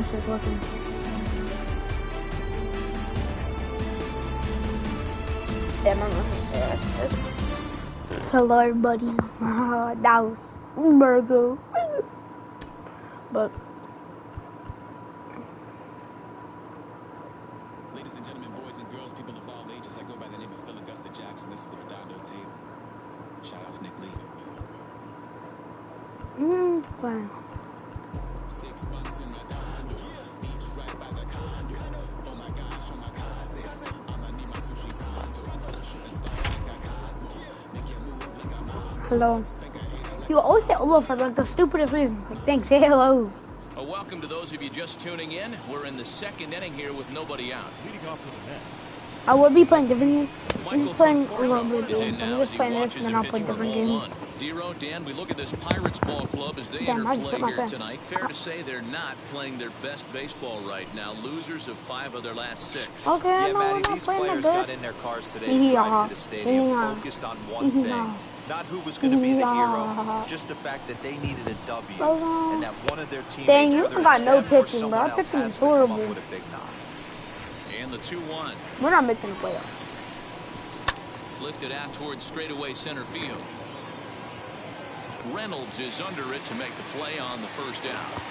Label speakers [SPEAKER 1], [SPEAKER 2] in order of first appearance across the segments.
[SPEAKER 1] this is working. Yeah, my hello, everybody. That was Merzo. But
[SPEAKER 2] ladies and gentlemen, boys and girls, people of all ages, I go by the name of Phil Augusta Jackson. This is the Redondo tape. Shout out to Nick Lee.
[SPEAKER 1] Wow.
[SPEAKER 2] 6 months in Redondo, beach right by the condo. Oh my gosh, oh my cousin, I'ma need my sushi condo. Shooting star like a Cosmo, make you move like a mom.
[SPEAKER 1] Hello. You always say hello for like the stupidest reason. Like, thanks, say hello.
[SPEAKER 3] Welcome to those of you just tuning in. We're in the second inning here with nobody out. Leading off to the net.
[SPEAKER 1] I will be playing different games.
[SPEAKER 3] Michael
[SPEAKER 1] playing
[SPEAKER 3] Conforto is in now as he
[SPEAKER 1] playing
[SPEAKER 3] watches
[SPEAKER 1] this, and
[SPEAKER 3] a
[SPEAKER 1] I'll
[SPEAKER 3] pitch
[SPEAKER 1] play
[SPEAKER 3] for
[SPEAKER 1] different
[SPEAKER 3] ball
[SPEAKER 1] games.
[SPEAKER 3] one. Dero, Dan, we look at this Pirates ball club as they
[SPEAKER 1] Damn, I
[SPEAKER 3] enter
[SPEAKER 1] just
[SPEAKER 3] play
[SPEAKER 1] hit my
[SPEAKER 3] here
[SPEAKER 1] pen.
[SPEAKER 3] tonight. Fair to say they're not playing their best baseball right now. Losers of 5 of their last 6.
[SPEAKER 1] Okay,
[SPEAKER 4] Yeah,
[SPEAKER 1] no,
[SPEAKER 4] Matty,
[SPEAKER 1] we're not
[SPEAKER 4] these
[SPEAKER 1] playing
[SPEAKER 4] players
[SPEAKER 1] that
[SPEAKER 4] got
[SPEAKER 1] good.
[SPEAKER 4] in their cars today to drive to the stadium focused on one thing. Not who was going to be the hero, just the fact that they needed a W, and that one of their teammates,
[SPEAKER 1] Dang, you
[SPEAKER 4] whether
[SPEAKER 1] got
[SPEAKER 4] it's
[SPEAKER 1] no
[SPEAKER 4] them or
[SPEAKER 1] pitching, bro.
[SPEAKER 4] someone
[SPEAKER 1] Our
[SPEAKER 4] else,
[SPEAKER 1] pitching
[SPEAKER 4] has
[SPEAKER 1] is
[SPEAKER 4] to come
[SPEAKER 1] horrible.
[SPEAKER 4] up with a big knock.
[SPEAKER 3] And the 2-1.
[SPEAKER 1] We're not making a playoff.
[SPEAKER 3] Lifted out towards straightaway center field. Reynolds is under it to make the play on the first out.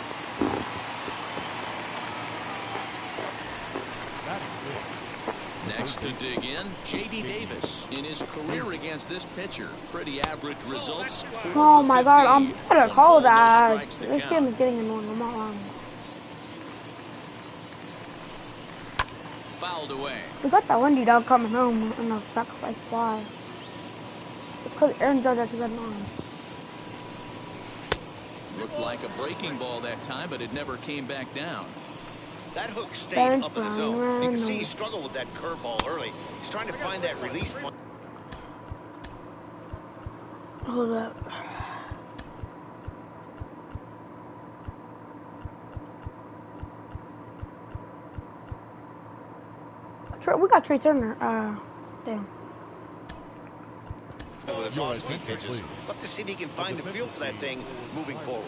[SPEAKER 3] Next to dig in, J.D. Davis. In his career against this pitcher, pretty average results.
[SPEAKER 1] Oh my god, I'm gonna call that.
[SPEAKER 3] This
[SPEAKER 1] This game is getting annoying. I'm not lying.
[SPEAKER 3] Fouled away.
[SPEAKER 1] We got that Wendy dog coming home in a sacrifice fly. It's because Aaron Judge actually got an arm.
[SPEAKER 3] Looked like a breaking ball that time, but it never came back down.
[SPEAKER 5] That hook stayed up in his zone. You can see he struggled with that curveball early. He's trying to find that release point.
[SPEAKER 1] Hold up. We got Trey Turner. Damn.
[SPEAKER 5] With his off-speed pitches. Love to see if he can find the feel for that thing moving forward.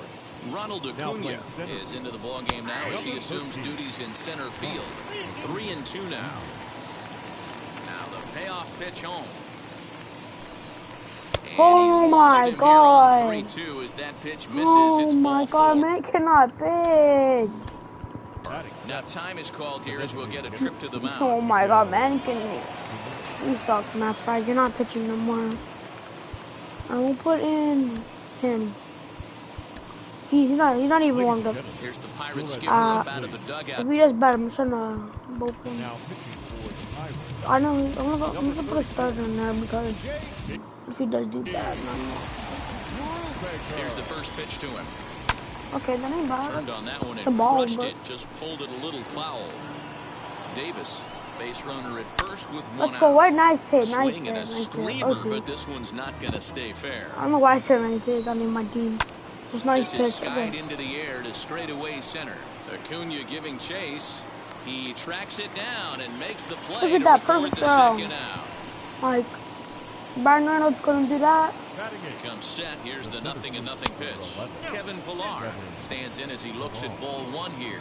[SPEAKER 3] Ronald Acuna is into the ballgame now as he assumes duties in center field. 3-2 now. Now the payoff pitch home. And
[SPEAKER 1] oh my god.
[SPEAKER 3] 3-2 as that pitch misses. It's
[SPEAKER 1] oh
[SPEAKER 3] ball
[SPEAKER 1] my god,
[SPEAKER 3] 4.
[SPEAKER 1] man, cannot pitch.
[SPEAKER 3] Now time is called here as we'll get a trip to the mound.
[SPEAKER 1] Oh my god, man, you suck, Matt Pride. You're not pitching no more. I will put in him. He's not even warmed up.
[SPEAKER 3] Here's the Pirate skipper up out of the dugout.
[SPEAKER 1] If he does bad, I'm just gonna both of them. I know, I'm gonna put a starter in there because if he does do bad,
[SPEAKER 3] Here's the first pitch to him.
[SPEAKER 1] okay, that ain't bad.
[SPEAKER 3] Turned on that one and crushed it, just pulled it a little foul. Davis, base runner at first with one
[SPEAKER 1] Let's go,
[SPEAKER 3] out.
[SPEAKER 1] what nice hit, nice
[SPEAKER 3] Swing
[SPEAKER 1] hit,
[SPEAKER 3] and a
[SPEAKER 1] nice hit.
[SPEAKER 3] screamer,
[SPEAKER 1] Okay.
[SPEAKER 3] but this one's not going to stay fair.
[SPEAKER 1] I don't know why I said nice hit, I mean my team. It's nice
[SPEAKER 3] This is
[SPEAKER 1] pitch.
[SPEAKER 3] skied
[SPEAKER 1] Okay.
[SPEAKER 3] into the air to straightaway center. Acuna giving chase. He tracks it down and makes the play
[SPEAKER 1] Look at
[SPEAKER 3] to
[SPEAKER 1] that
[SPEAKER 3] record
[SPEAKER 1] perfect
[SPEAKER 3] the
[SPEAKER 1] throw.
[SPEAKER 3] second out.
[SPEAKER 1] Like, Byron Reynolds couldn't do that.
[SPEAKER 3] Here comes set. Here's the 0-0 pitch. Kevin Pillar stands in as he looks at ball 1 here.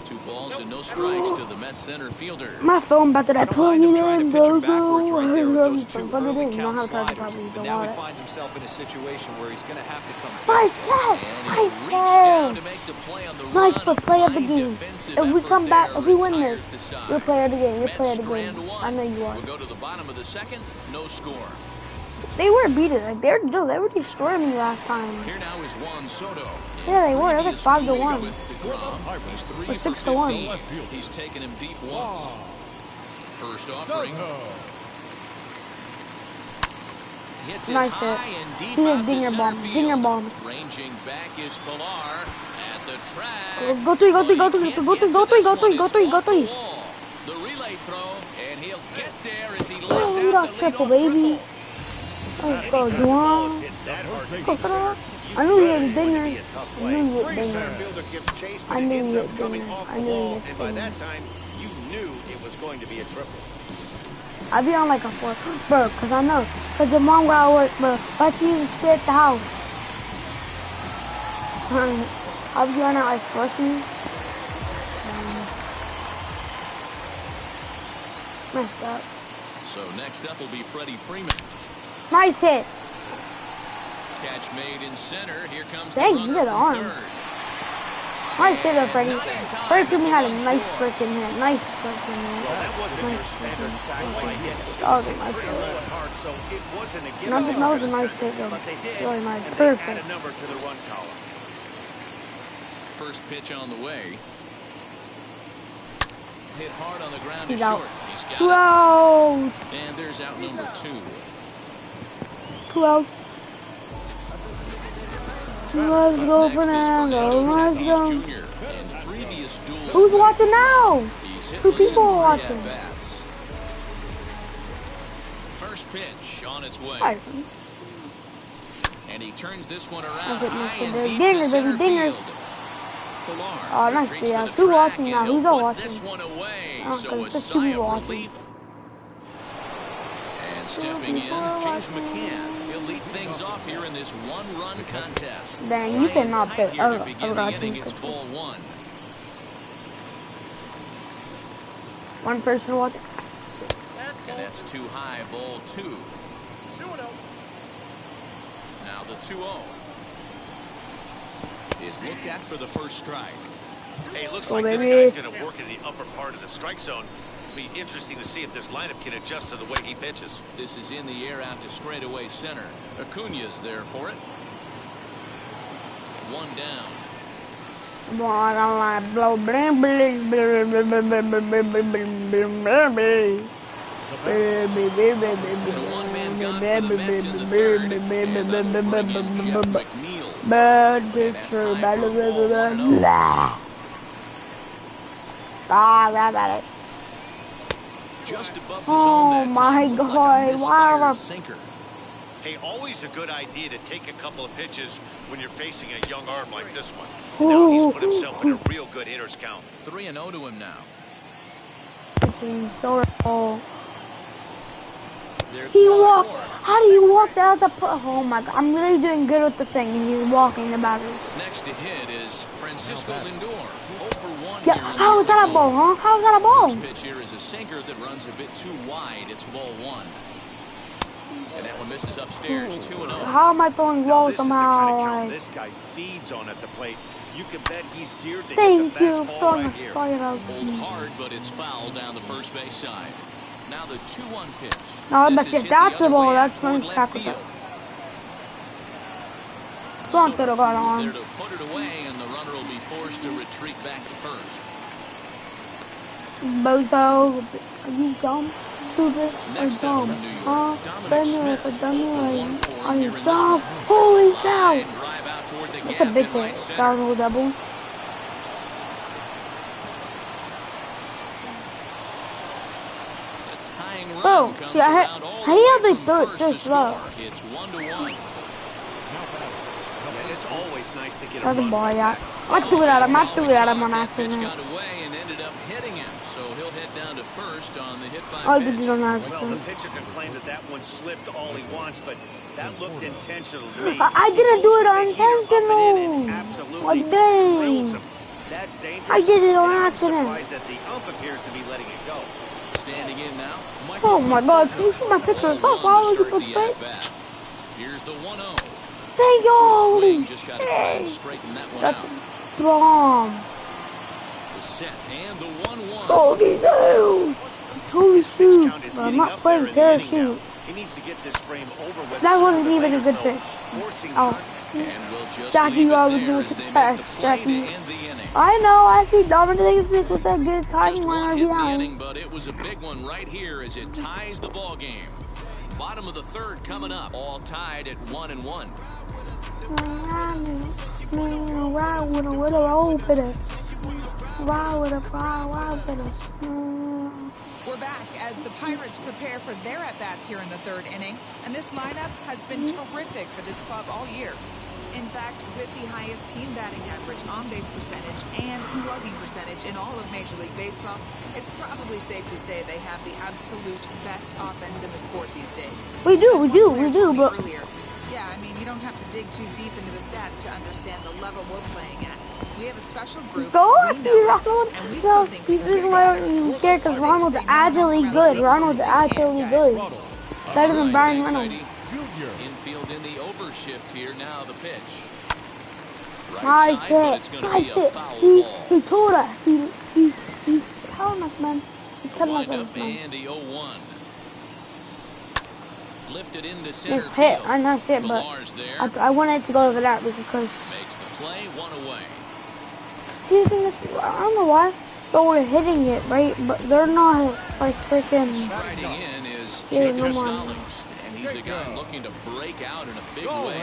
[SPEAKER 3] 2 balls and no strikes to the Mets center fielder.
[SPEAKER 1] My phone about to plug it in, bro.
[SPEAKER 4] Backwards right there with those 2
[SPEAKER 1] Plug it
[SPEAKER 4] early
[SPEAKER 1] in. You don't
[SPEAKER 4] count
[SPEAKER 1] have to
[SPEAKER 4] sliders.
[SPEAKER 1] probably
[SPEAKER 4] But
[SPEAKER 1] do
[SPEAKER 4] now
[SPEAKER 1] all
[SPEAKER 4] he
[SPEAKER 1] that.
[SPEAKER 4] finds himself in a situation where he's going to have to come
[SPEAKER 1] Nice catch!
[SPEAKER 3] And he
[SPEAKER 1] Nice
[SPEAKER 3] reached down
[SPEAKER 1] catch!
[SPEAKER 3] to make the play on the
[SPEAKER 1] Nice
[SPEAKER 3] run.
[SPEAKER 1] for play of the
[SPEAKER 3] Fine
[SPEAKER 1] game.
[SPEAKER 3] defensive
[SPEAKER 1] If we
[SPEAKER 3] effort
[SPEAKER 1] come back,
[SPEAKER 3] there,
[SPEAKER 1] if we win
[SPEAKER 3] retires
[SPEAKER 1] this,
[SPEAKER 3] the side.
[SPEAKER 1] you're player of the game. You're
[SPEAKER 3] Mets
[SPEAKER 1] player of the
[SPEAKER 3] strand
[SPEAKER 1] game.
[SPEAKER 3] 1.
[SPEAKER 1] I know you are.
[SPEAKER 3] We'll go to the bottom of the second. No score.
[SPEAKER 1] They were beaten. Like they were destroying me last time.
[SPEAKER 3] Here now is Juan Soto.
[SPEAKER 1] Yeah, they were. They're like
[SPEAKER 3] Previous
[SPEAKER 1] 5-1.
[SPEAKER 3] with DeGrom. He's 3
[SPEAKER 1] Or
[SPEAKER 3] for
[SPEAKER 1] 6-1.
[SPEAKER 3] 15. He's taken him deep once. First offering. Hits it
[SPEAKER 1] Nice
[SPEAKER 3] high
[SPEAKER 1] hit.
[SPEAKER 3] and deep
[SPEAKER 1] He is
[SPEAKER 3] out to
[SPEAKER 1] dinger
[SPEAKER 3] center
[SPEAKER 1] bomb.
[SPEAKER 3] field.
[SPEAKER 1] Dinger bomb.
[SPEAKER 3] Ranging back is Pillar at the track.
[SPEAKER 1] Go three, go three, go three, go three, go three, go three, go three, go three.
[SPEAKER 3] The relay throw, and he'll get there as he
[SPEAKER 1] Oh,
[SPEAKER 3] lays
[SPEAKER 1] we got
[SPEAKER 3] out the
[SPEAKER 1] triple,
[SPEAKER 3] leadoff
[SPEAKER 1] baby.
[SPEAKER 3] triple.
[SPEAKER 1] Let's go, Juwan. Go for that. I knew he had a dinger. I knew he had a
[SPEAKER 5] Great center
[SPEAKER 1] dinger.
[SPEAKER 5] fielder gives chase,
[SPEAKER 1] I
[SPEAKER 5] but it
[SPEAKER 1] knew
[SPEAKER 5] ends
[SPEAKER 1] he
[SPEAKER 5] up
[SPEAKER 1] had
[SPEAKER 5] coming
[SPEAKER 1] dinger.
[SPEAKER 5] off
[SPEAKER 1] I
[SPEAKER 5] the
[SPEAKER 1] knew he
[SPEAKER 5] wall,
[SPEAKER 1] had
[SPEAKER 5] and by
[SPEAKER 1] dinger.
[SPEAKER 5] that time, you knew it was going to be a triple.
[SPEAKER 1] I'd be on like a 4, bro, cause I know, cause your mom got work, bro. Let's even stay at the house. I'll be on it like flushing. Messed up.
[SPEAKER 3] So next up will be Freddie Freeman.
[SPEAKER 1] Nice hit.
[SPEAKER 3] Catch made in center. Here comes
[SPEAKER 1] Dang,
[SPEAKER 3] the
[SPEAKER 1] you
[SPEAKER 3] runner
[SPEAKER 1] got
[SPEAKER 3] from
[SPEAKER 1] on.
[SPEAKER 3] third.
[SPEAKER 1] Nice hit up, Freddie. Freddie Freeman had a nice freaking hit. Nice freaking hit.
[SPEAKER 5] Well, that wasn't your standard sideline hit. It
[SPEAKER 1] Oh,
[SPEAKER 5] was
[SPEAKER 1] nice
[SPEAKER 5] pretty
[SPEAKER 1] hit.
[SPEAKER 5] low and hard, so it wasn't a given.
[SPEAKER 1] That was a nice hit, though.
[SPEAKER 5] But they did,
[SPEAKER 1] Really nice.
[SPEAKER 5] and they add
[SPEAKER 1] Perfect.
[SPEAKER 5] a number to the run column.
[SPEAKER 3] First pitch on the way. Hit hard on the ground
[SPEAKER 1] He's
[SPEAKER 3] to
[SPEAKER 1] out.
[SPEAKER 3] short. He's got
[SPEAKER 1] 2 out.
[SPEAKER 3] it. And there's out number 2.
[SPEAKER 1] 2 out. Let's go, Fernando. Let's go. Who's watching now? 2 people are watching.
[SPEAKER 3] First pitch on its way.
[SPEAKER 1] Hi.
[SPEAKER 3] And he turns this one around
[SPEAKER 1] That's it,
[SPEAKER 3] high
[SPEAKER 1] Mr.
[SPEAKER 3] and deep
[SPEAKER 1] Dinger,
[SPEAKER 3] to center
[SPEAKER 1] baby, Dinger.
[SPEAKER 3] field. Pilar
[SPEAKER 1] Oh, nice.
[SPEAKER 3] retreats
[SPEAKER 1] Yeah,
[SPEAKER 3] to the
[SPEAKER 1] 2
[SPEAKER 3] track,
[SPEAKER 1] watching
[SPEAKER 3] and
[SPEAKER 1] now.
[SPEAKER 3] he'll
[SPEAKER 1] He's all
[SPEAKER 3] put
[SPEAKER 1] watching.
[SPEAKER 3] this one away.
[SPEAKER 1] Oh,
[SPEAKER 3] So
[SPEAKER 1] okay,
[SPEAKER 3] a
[SPEAKER 1] just
[SPEAKER 3] sigh
[SPEAKER 1] 2
[SPEAKER 3] of
[SPEAKER 1] people watching.
[SPEAKER 3] relief. And stepping in, James McCann. He'll lead things off here in this one-run contest.
[SPEAKER 1] Dang, you cannot
[SPEAKER 3] Tight
[SPEAKER 1] put.
[SPEAKER 3] here to begin the inning. It's ball 1.
[SPEAKER 1] 1 person watching.
[SPEAKER 3] And that's too high, ball 2. Now the 2-0 is looked at for the first strike.
[SPEAKER 5] Hey, it looks
[SPEAKER 1] Oh,
[SPEAKER 5] like this
[SPEAKER 1] baby.
[SPEAKER 5] guy's going to work in the upper part of the strike zone. It'll be interesting to see if this lineup can adjust to the way he pitches.
[SPEAKER 3] This is in the air out to straightaway center. Acuna's there for it. 1 down.
[SPEAKER 1] Come on, I don't like blow. Bling, bling, bling, bling, bling, bling, bling, bling, bling, bling, bling.
[SPEAKER 3] So 1 man gone for the Mets in the third. And that'll bring in Jeff McNeil.
[SPEAKER 1] Bad picture, bad. Ah, I got it.
[SPEAKER 3] Just above the
[SPEAKER 1] Oh
[SPEAKER 3] zone that
[SPEAKER 1] my
[SPEAKER 3] time, looked
[SPEAKER 1] God,
[SPEAKER 3] like a misfired
[SPEAKER 1] wow.
[SPEAKER 3] sinker.
[SPEAKER 5] Hey, always a good idea to take a couple of pitches when you're facing a young arm like this one. And now he's put himself in a real good hitter's count.
[SPEAKER 3] 3-0 to him now.
[SPEAKER 1] So
[SPEAKER 3] There's
[SPEAKER 1] he
[SPEAKER 3] ball
[SPEAKER 1] walked.
[SPEAKER 3] 4.
[SPEAKER 1] How do you walk that? Oh my God! I'm really doing good with the thing, and he's walking the battery.
[SPEAKER 3] Next to hit is Francisco Lindor. 0 for 1
[SPEAKER 1] Yeah,
[SPEAKER 3] here in the
[SPEAKER 1] how is that a
[SPEAKER 3] early
[SPEAKER 1] ball,
[SPEAKER 3] going.
[SPEAKER 1] huh? How is that a ball?
[SPEAKER 3] First pitch here is a sinker that runs a bit too wide. It's ball 1. And that one misses upstairs. 2-0.
[SPEAKER 1] How am I throwing balls
[SPEAKER 5] This is the kind of
[SPEAKER 1] somehow?
[SPEAKER 5] count
[SPEAKER 1] Like,
[SPEAKER 5] this guy feeds on at the plate. You can bet he's geared to hit
[SPEAKER 1] thank
[SPEAKER 5] the
[SPEAKER 1] you
[SPEAKER 5] fastball
[SPEAKER 1] for
[SPEAKER 5] right here.
[SPEAKER 3] Pulled hard, but it's foul down the first base side. Now the 2-1 pitch.
[SPEAKER 1] No,
[SPEAKER 3] This
[SPEAKER 1] but
[SPEAKER 3] is
[SPEAKER 1] if
[SPEAKER 3] hit
[SPEAKER 1] that's
[SPEAKER 3] the
[SPEAKER 1] the
[SPEAKER 3] other
[SPEAKER 1] ball,
[SPEAKER 3] way out
[SPEAKER 1] that's
[SPEAKER 3] toward
[SPEAKER 1] when
[SPEAKER 3] left
[SPEAKER 1] tackle
[SPEAKER 3] field.
[SPEAKER 1] Front could have got
[SPEAKER 3] Soto is
[SPEAKER 1] on.
[SPEAKER 3] there to put it away, and the runner will be forced to retreat back to first.
[SPEAKER 1] Bozo, are you dumb? Stupid or
[SPEAKER 3] Next up
[SPEAKER 1] dumb?
[SPEAKER 3] from New York,
[SPEAKER 1] Huh?
[SPEAKER 3] Dominic
[SPEAKER 1] Then you're
[SPEAKER 3] Smith.
[SPEAKER 1] a dummy.
[SPEAKER 3] 0 for 1 for him
[SPEAKER 1] Are
[SPEAKER 3] here
[SPEAKER 1] you
[SPEAKER 3] in this
[SPEAKER 1] dumb?
[SPEAKER 3] one.
[SPEAKER 1] Holy
[SPEAKER 3] There's a
[SPEAKER 1] cow!
[SPEAKER 3] line drive out toward the
[SPEAKER 1] That's a
[SPEAKER 3] gap
[SPEAKER 1] big
[SPEAKER 3] in right
[SPEAKER 1] hit.
[SPEAKER 3] center.
[SPEAKER 1] Double double.
[SPEAKER 3] The tying run
[SPEAKER 1] Oh,
[SPEAKER 3] comes
[SPEAKER 1] see, I
[SPEAKER 3] around all the
[SPEAKER 1] hear
[SPEAKER 3] way
[SPEAKER 1] they
[SPEAKER 3] from
[SPEAKER 1] throw it
[SPEAKER 3] first
[SPEAKER 1] this
[SPEAKER 3] to
[SPEAKER 1] low.
[SPEAKER 3] score. It's 1-1.
[SPEAKER 5] Yeah, it's always nice to get a
[SPEAKER 1] That's a
[SPEAKER 5] run
[SPEAKER 1] ball,
[SPEAKER 5] like
[SPEAKER 1] yeah.
[SPEAKER 5] that.
[SPEAKER 1] I threw it at him. I threw it at him on
[SPEAKER 3] That pitch
[SPEAKER 1] accident.
[SPEAKER 3] got away and ended up hitting him, so he'll head down to first on the hit by
[SPEAKER 1] I
[SPEAKER 3] pitch.
[SPEAKER 1] did it on
[SPEAKER 5] Well, the
[SPEAKER 1] accident.
[SPEAKER 5] pitcher can claim that that one slipped all he wants, but that looked intentional to me.
[SPEAKER 1] I didn't do it unintentional.
[SPEAKER 5] Absolutely
[SPEAKER 1] Like, dang.
[SPEAKER 5] drills him. That's dangerous.
[SPEAKER 1] I did it on
[SPEAKER 5] and I'm
[SPEAKER 1] accident.
[SPEAKER 5] surprised that the ump appears to be letting it go.
[SPEAKER 3] Standing in now.
[SPEAKER 1] Oh my God, can you see my picture? Stop following people straight.
[SPEAKER 3] Here's the 1-0.
[SPEAKER 1] Thank you. Holy
[SPEAKER 3] Swing, just got to try and straighten that one
[SPEAKER 1] That's
[SPEAKER 3] out.
[SPEAKER 1] bomb.
[SPEAKER 3] The set and the 1-1.
[SPEAKER 1] Holy no. Holy
[SPEAKER 5] His pitch
[SPEAKER 1] shoot.
[SPEAKER 5] count is
[SPEAKER 1] But I'm
[SPEAKER 5] getting
[SPEAKER 1] not
[SPEAKER 5] up
[SPEAKER 1] playing
[SPEAKER 5] there in the inning now.
[SPEAKER 1] parachute.
[SPEAKER 5] He needs to get this frame over with.
[SPEAKER 1] That wasn't
[SPEAKER 5] sooner than
[SPEAKER 1] even a
[SPEAKER 5] later,
[SPEAKER 1] good
[SPEAKER 5] so
[SPEAKER 1] pitch.
[SPEAKER 5] forcing
[SPEAKER 1] Oh.
[SPEAKER 5] contact.
[SPEAKER 3] And we'll just
[SPEAKER 1] Jackie,
[SPEAKER 3] leave
[SPEAKER 1] you
[SPEAKER 3] it
[SPEAKER 1] always
[SPEAKER 3] there
[SPEAKER 1] do
[SPEAKER 3] as
[SPEAKER 1] it
[SPEAKER 3] they
[SPEAKER 1] to
[SPEAKER 3] make the
[SPEAKER 1] pass,
[SPEAKER 3] play to
[SPEAKER 1] Jackie.
[SPEAKER 3] end the inning.
[SPEAKER 1] I know, I see Dominic Smith with that good timing
[SPEAKER 3] Just
[SPEAKER 1] when
[SPEAKER 3] one
[SPEAKER 1] I
[SPEAKER 3] hit in the
[SPEAKER 1] behind.
[SPEAKER 3] inning, but it was a big one right here as it ties the ball game. Bottom of the third coming up, all tied at 1-1.
[SPEAKER 1] Ride with a roll for this. Ride with us.
[SPEAKER 6] We're back as the Pirates prepare for their at-bats here in the third inning, and this lineup has been terrific for this club all year. In fact, with the highest team batting average, on-base percentage, and slugging percentage in all of Major League Baseball, it's probably safe to say they have the absolute best offense in the sport these days.
[SPEAKER 1] We do,
[SPEAKER 6] As one player
[SPEAKER 1] we do,
[SPEAKER 6] told me
[SPEAKER 1] but
[SPEAKER 6] earlier, yeah, I mean, you don't have to dig too deep into the stats to understand the level we're playing at. We have a special group.
[SPEAKER 1] Go
[SPEAKER 6] We
[SPEAKER 1] on,
[SPEAKER 6] know it,
[SPEAKER 1] Ronald.
[SPEAKER 6] and we still think we
[SPEAKER 1] This
[SPEAKER 6] can
[SPEAKER 1] is
[SPEAKER 6] get
[SPEAKER 1] why I
[SPEAKER 6] better.
[SPEAKER 1] don't even care because Ronald's
[SPEAKER 6] Say no one else
[SPEAKER 1] actually
[SPEAKER 6] around the
[SPEAKER 1] good.
[SPEAKER 6] league
[SPEAKER 1] Ronald's
[SPEAKER 6] believes they can,
[SPEAKER 1] actually
[SPEAKER 6] guys.
[SPEAKER 1] good. Better than
[SPEAKER 3] All right,
[SPEAKER 1] Brian
[SPEAKER 3] thanks,
[SPEAKER 1] Reynolds.
[SPEAKER 3] Heidi. Infield in the overshift here. Now the pitch. Right
[SPEAKER 1] Nice
[SPEAKER 3] side, but it's
[SPEAKER 1] hit.
[SPEAKER 3] going to
[SPEAKER 1] Nice
[SPEAKER 3] be a
[SPEAKER 1] hit.
[SPEAKER 3] foul
[SPEAKER 1] See,
[SPEAKER 3] ball.
[SPEAKER 1] he told us. He's telling us, man. He's telling
[SPEAKER 3] Wind
[SPEAKER 1] us,
[SPEAKER 3] up
[SPEAKER 1] man.
[SPEAKER 3] and the 0-1. Lifted into center
[SPEAKER 1] Nice hit.
[SPEAKER 3] field.
[SPEAKER 1] I nice hit, but
[SPEAKER 3] Pilar's there.
[SPEAKER 1] I wanted it to go to that because
[SPEAKER 3] Makes the play, one away.
[SPEAKER 1] see, the thing is, I don't know why, but we're hitting it, right? But they're not like freaking.
[SPEAKER 3] Striding in is
[SPEAKER 1] Yeah,
[SPEAKER 3] Jacob
[SPEAKER 1] no more.
[SPEAKER 3] Stallings, and he's a guy looking to break out in a big way.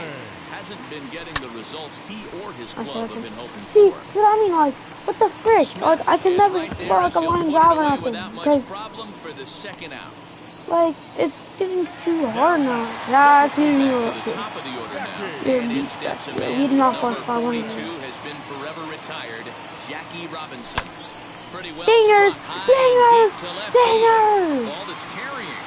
[SPEAKER 3] Hasn't been getting the results he or his club have been hoping
[SPEAKER 1] See,
[SPEAKER 3] for.
[SPEAKER 1] what I mean, like, what the frick? Like, I can
[SPEAKER 3] Is
[SPEAKER 1] never
[SPEAKER 3] right there
[SPEAKER 1] throw like
[SPEAKER 3] as
[SPEAKER 1] a
[SPEAKER 3] he'll
[SPEAKER 1] line
[SPEAKER 3] put it
[SPEAKER 1] drive or
[SPEAKER 3] away
[SPEAKER 1] nothing
[SPEAKER 3] without much
[SPEAKER 1] because,
[SPEAKER 3] problem for the second out.
[SPEAKER 1] like, it's getting too hard now. Yeah, it's getting
[SPEAKER 3] Back to the top of the order now.
[SPEAKER 1] Yeah,
[SPEAKER 3] And in steps a
[SPEAKER 1] yeah,
[SPEAKER 3] man
[SPEAKER 1] we
[SPEAKER 3] whose
[SPEAKER 1] knocked
[SPEAKER 3] number
[SPEAKER 1] off 500.
[SPEAKER 3] 42 has been forever retired, Jackie Robinson. Pretty well
[SPEAKER 1] Dingers!
[SPEAKER 3] struck high and deep to left
[SPEAKER 1] Dingers!
[SPEAKER 3] field. Ball that's carrying.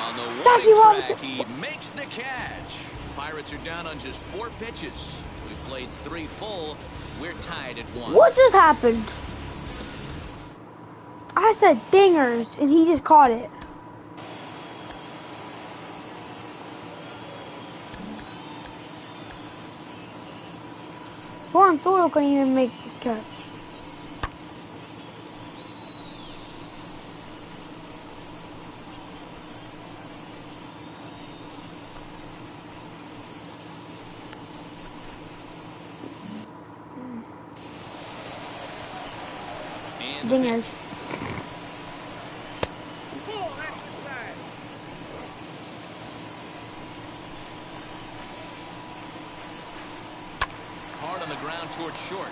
[SPEAKER 3] On the
[SPEAKER 1] Jackie
[SPEAKER 3] warning track,
[SPEAKER 1] Robinson.
[SPEAKER 3] he makes the catch. Pirates are down on just 4 pitches. We've played 3 full. We're tied at 1.
[SPEAKER 1] What just happened? I said dingers, and he just caught it. Juan Soto couldn't even make this catch.
[SPEAKER 3] And the
[SPEAKER 1] Dingers.
[SPEAKER 3] pitch. Hard on the ground towards short.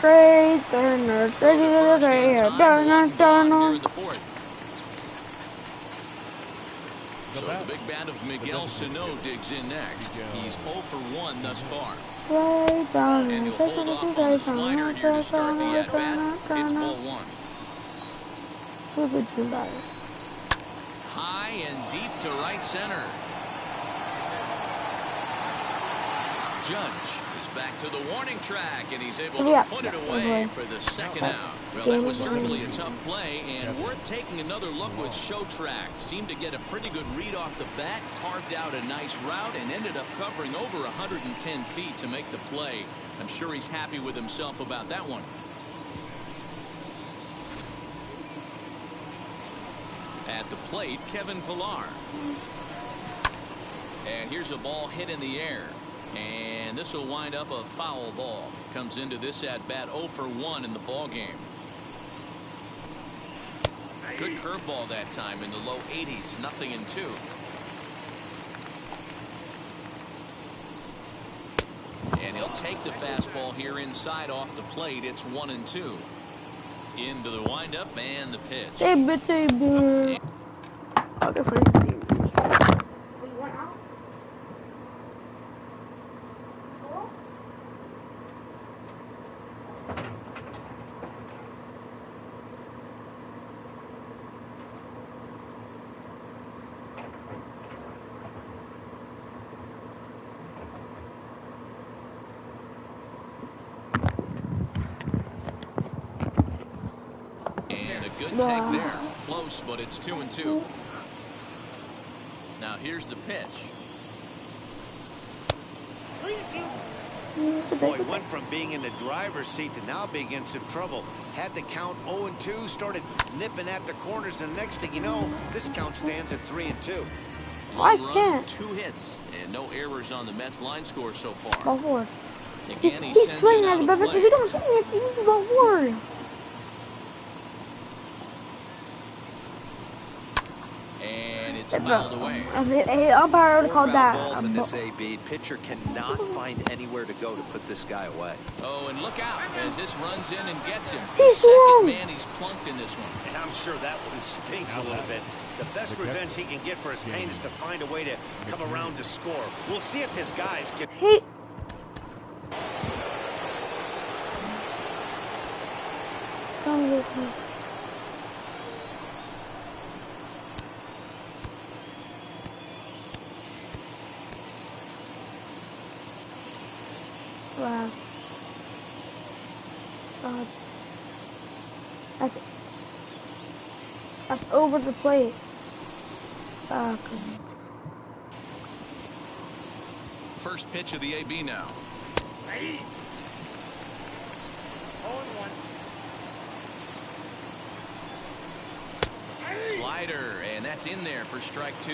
[SPEAKER 1] Trey Turner,
[SPEAKER 3] Throw to first in time, one gone here in the 4th. So the big bat of Miguel Sano digs in next. He's 0 for 1 thus far.
[SPEAKER 1] Trey Turner,
[SPEAKER 3] And he'll hold off on the slider here to start the at-bat. It's ball 1.
[SPEAKER 1] Who's the team batter?
[SPEAKER 3] High and deep to right center. Judge is back to the warning track, and he's able to put it away for the second out. Well, that was certainly a tough play, and worth taking another look with Show Track. Seemed to get a pretty good read off the bat, carved out a nice route, and ended up covering over 110 feet to make the play. I'm sure he's happy with himself about that one. At the plate, Kevin Pillar. And here's a ball hit in the air. And this will wind up a foul ball. Comes into this at-bat 0 for 1 in the ball game. Good curveball that time in the low 80s. 0-2. And he'll take the fastball here inside off the plate. It's 1-2. Into the windup and the pitch.
[SPEAKER 1] Hey, bitch, okay, for you.
[SPEAKER 3] And a good take there. Close, but it's 2-2. Now here's the pitch.
[SPEAKER 5] Boy, went from being in the driver's seat to now being in some trouble. Had the count 0-2, started nipping at the corners, and the next thing you know, this count stands at 3-2.
[SPEAKER 1] I
[SPEAKER 3] One run,
[SPEAKER 1] can't.
[SPEAKER 3] 2 hits, and no errors on the Mets line score so far.
[SPEAKER 1] Before.
[SPEAKER 3] Again, he
[SPEAKER 1] He's
[SPEAKER 3] sends it
[SPEAKER 1] swinging at
[SPEAKER 3] out
[SPEAKER 1] the
[SPEAKER 3] of
[SPEAKER 1] brother.
[SPEAKER 3] play.
[SPEAKER 1] He don't swing it. He's before.
[SPEAKER 3] And it's fouled away.
[SPEAKER 1] Hey, umpire already
[SPEAKER 4] 4
[SPEAKER 1] called
[SPEAKER 4] foul
[SPEAKER 1] that.
[SPEAKER 4] balls in this AB. Pitcher cannot find anywhere to go to put this guy away.
[SPEAKER 3] Oh, and look out as this runs in and gets him.
[SPEAKER 1] He's
[SPEAKER 3] The second
[SPEAKER 1] wrong.
[SPEAKER 3] man he's plunked in this one.
[SPEAKER 5] And I'm sure that one stinks a little bit. The best revenge he can get for his pain is to find a way to come around to score. We'll see if his guys can.
[SPEAKER 1] He. Come with me. Wow. God. That's over the plate.
[SPEAKER 3] First pitch of the AB now. Slider, and that's in there for strike 2.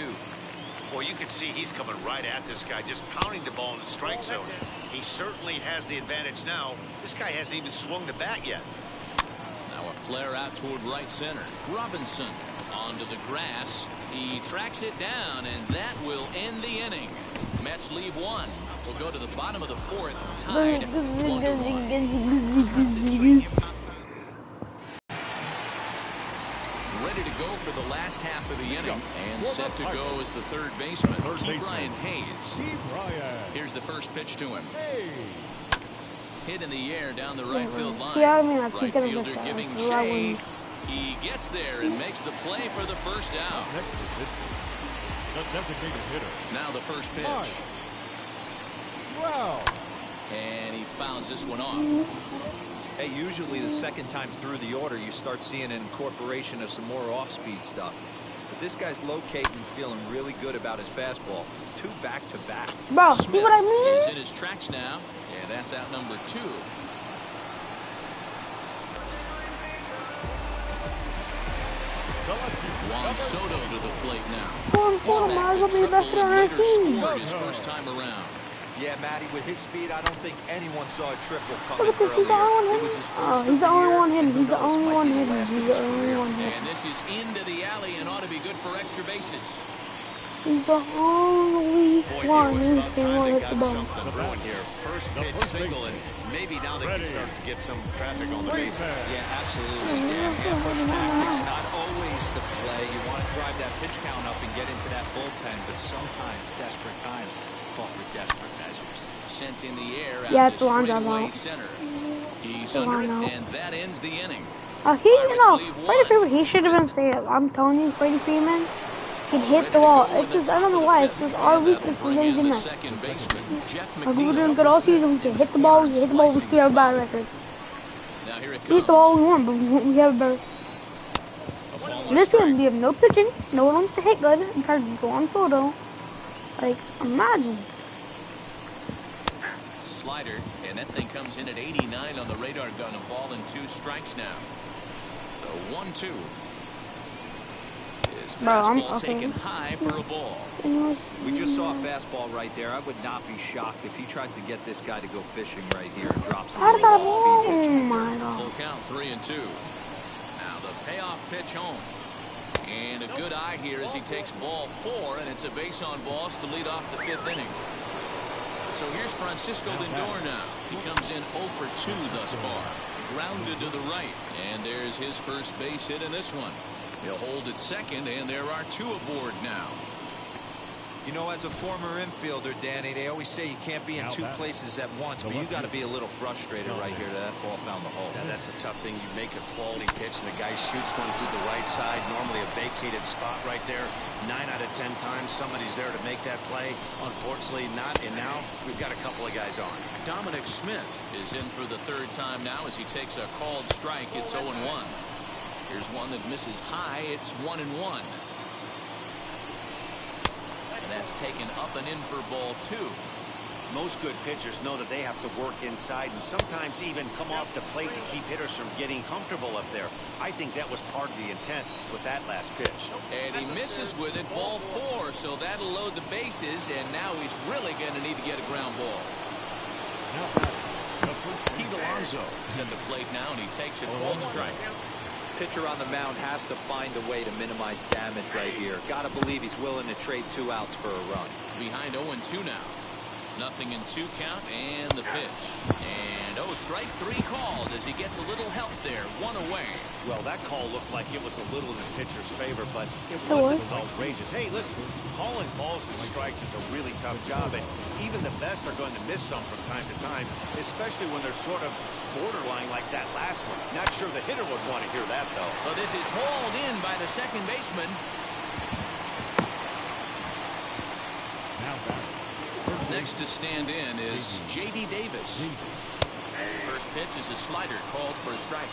[SPEAKER 5] Well, you can see he's coming right at this guy, just pounding the ball in the strike zone. He certainly has the advantage now. This guy hasn't even swung the bat yet.
[SPEAKER 3] Now a flare out toward right center. Robinson onto the grass. He tracks it down, and that will end the inning. Mets leave one. We'll go to the bottom of the 4th, tied 1-1. Ready to go for the last half of the inning, and set to go as the third baseman, Ke'Bryan Hayes. Here's the first pitch to him. Hit in the air down the right field line. Right fielder giving chase. He gets there and makes the play for the first out. Now the first pitch. And he fouls this one off.
[SPEAKER 4] Hey, usually the second time through the order, you start seeing an incorporation of some more off-speed stuff. But this guy's locating, feeling really good about his fastball. 2 back-to-back.
[SPEAKER 1] Bro, see what I mean?
[SPEAKER 3] Is in his tracks now. Yeah, that's out number 2. Juan Soto to the plate now.
[SPEAKER 1] Might as well be best in our team.
[SPEAKER 3] Scored his first time around.
[SPEAKER 4] Yeah, Matty, with his speed, I don't think anyone saw a triple
[SPEAKER 1] Look
[SPEAKER 4] coming
[SPEAKER 1] at this, he's the
[SPEAKER 4] earlier.
[SPEAKER 1] only
[SPEAKER 4] It was his first
[SPEAKER 1] he's the only one hitting.
[SPEAKER 4] and
[SPEAKER 1] He's the
[SPEAKER 4] who knows,
[SPEAKER 1] only
[SPEAKER 4] might
[SPEAKER 1] one
[SPEAKER 4] be the
[SPEAKER 1] hitting.
[SPEAKER 4] last of
[SPEAKER 1] He's
[SPEAKER 4] his
[SPEAKER 1] the only
[SPEAKER 4] career.
[SPEAKER 1] one hitting.
[SPEAKER 3] And this is into the alley and ought to be good for extra bases.
[SPEAKER 1] He's the only
[SPEAKER 5] Boy,
[SPEAKER 1] one
[SPEAKER 5] it's
[SPEAKER 1] who
[SPEAKER 5] about
[SPEAKER 1] can
[SPEAKER 5] time they
[SPEAKER 1] hit the
[SPEAKER 5] got
[SPEAKER 1] ball.
[SPEAKER 5] something brewing here. First pitch single, and maybe now they can start to get some traffic on the bases.
[SPEAKER 4] Yeah, absolutely. Yeah, ambush tactics, not always the play. You want to drive that pitch count up and get into that bullpen, but sometimes desperate times call for desperate measures.
[SPEAKER 3] Sent in the air out
[SPEAKER 1] Yeah,
[SPEAKER 3] to
[SPEAKER 1] it's Lonzo
[SPEAKER 3] straightaway
[SPEAKER 1] out.
[SPEAKER 3] center. He's
[SPEAKER 1] It's
[SPEAKER 3] under it,
[SPEAKER 1] Lonzo.
[SPEAKER 3] and that ends the inning.
[SPEAKER 1] Freddie Freeman, he should have been saying, I'm telling you, Freddie Freeman can hit the ball. It's just, I don't know why, it's just our weakness is anything that.
[SPEAKER 3] Second baseman, Jeff
[SPEAKER 1] Like, we were doing
[SPEAKER 3] McNeil.
[SPEAKER 1] good all season, we can hit the ball, we see our bad record.
[SPEAKER 3] Now here it
[SPEAKER 1] We hit the ball we want, but we have a better.
[SPEAKER 3] comes.
[SPEAKER 1] This game, we have no pitching, no one wants to hit good, and try to go on photo. Like, imagine.
[SPEAKER 3] Slider, and that thing comes in at 89 on the radar gun. A ball and 2 strikes now. The 1-2. His fastball taken high for a ball.
[SPEAKER 4] We just saw a fastball right there. I would not be shocked if he tries to get this guy to go fishing right here and drops a
[SPEAKER 1] How did
[SPEAKER 4] little
[SPEAKER 1] that
[SPEAKER 4] off-speed
[SPEAKER 1] ball?
[SPEAKER 4] pitch.
[SPEAKER 1] Oh my god.
[SPEAKER 3] Full count, 3-2. Now the payoff pitch home. And a good eye here as he takes ball 4, and it's a base on balls to lead off the 5th inning. So here's Francisco Lindor now. He comes in 0 for 2 thus far. Grounded to the right, and there's his first base hit in this one. He'll hold at second, and there are 2 aboard now.
[SPEAKER 4] You know, as a former infielder, Danny, they always say you can't be in 2 places at once, but you got to be a little frustrated right here that ball found the hole.
[SPEAKER 5] Yeah, that's a tough thing. You make a quality pitch, and the guy shoots one through the right side, normally a vacated spot right there. 9 out of 10 times, somebody's there to make that play. Unfortunately, not, and now we've got a couple of guys on.
[SPEAKER 3] Dominic Smith is in for the 3rd time now as he takes a called strike. It's 0-1. Here's one that misses high. It's 1-1. And that's taken up and in for ball 2.
[SPEAKER 5] Most good pitchers know that they have to work inside and sometimes even come off the plate to keep hitters from getting comfortable up there. I think that was part of the intent with that last pitch.
[SPEAKER 3] And he misses with it, ball 4, so that'll load the bases, and now he's really going to need to get a ground ball. Pete Alonso is at the plate now, and he takes a called strike.
[SPEAKER 4] Pitcher on the mound has to find a way to minimize damage right here. Got to believe he's willing to trade 2 outs for a run.
[SPEAKER 3] Behind 0-2 now. Nothing in 2 count, and the pitch. And strike 3 called as he gets a little help there. 1 away.
[SPEAKER 5] Well, that call looked like it was a little in the pitcher's favor, but it wasn't outrageous. Hey, listen, calling balls and strikes is a really tough job, and even the best are going to miss some from time to time, especially when they're sort of borderline like that last one. Not sure the hitter would want to hear that, though.
[SPEAKER 3] Well, this is hauled in by the second baseman. Next to stand in is J.D. Davis. First pitch is a slider called for a strike.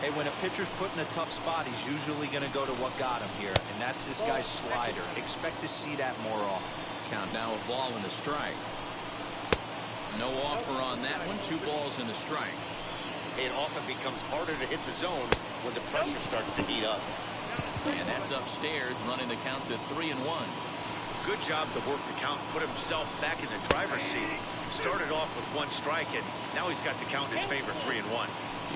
[SPEAKER 4] Hey, when a pitcher's put in a tough spot, he's usually going to go to what got him here, and that's this guy's slider. Expect to see that more often.
[SPEAKER 3] Count now a ball and a strike. No offer on that one. 2 balls and a strike.
[SPEAKER 5] It often becomes harder to hit the zone when the pressure starts to heat up.
[SPEAKER 3] And that's upstairs, running the count to 3-1.
[SPEAKER 5] Good job to work the count, put himself back in the driver's seat. Started off with 1 strike, and now he's got the count in his favor, 3-1.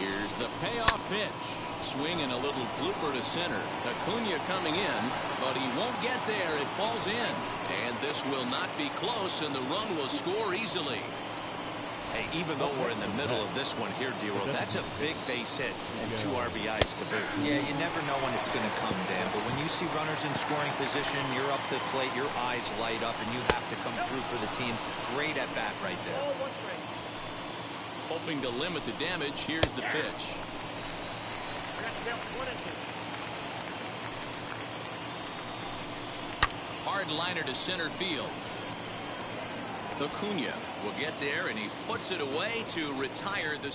[SPEAKER 3] Here's the payoff pitch. Swing and a little blooper to center. Acuna coming in, but he won't get there. It falls in. And this will not be close, and the run will score easily.
[SPEAKER 4] Hey, even though we're in the middle of this one here, D-Roll, that's a big base hit and 2 RBIs to boot. Yeah, you never know when it's going to come, Dan, but when you see runners in scoring position, you're up to the plate, your eyes light up, and you have to come through for the team. Great at bat right there.
[SPEAKER 3] Hoping to limit the damage, here's the pitch. Hard liner to center field. Acuna will get there, and he puts it away to retire the.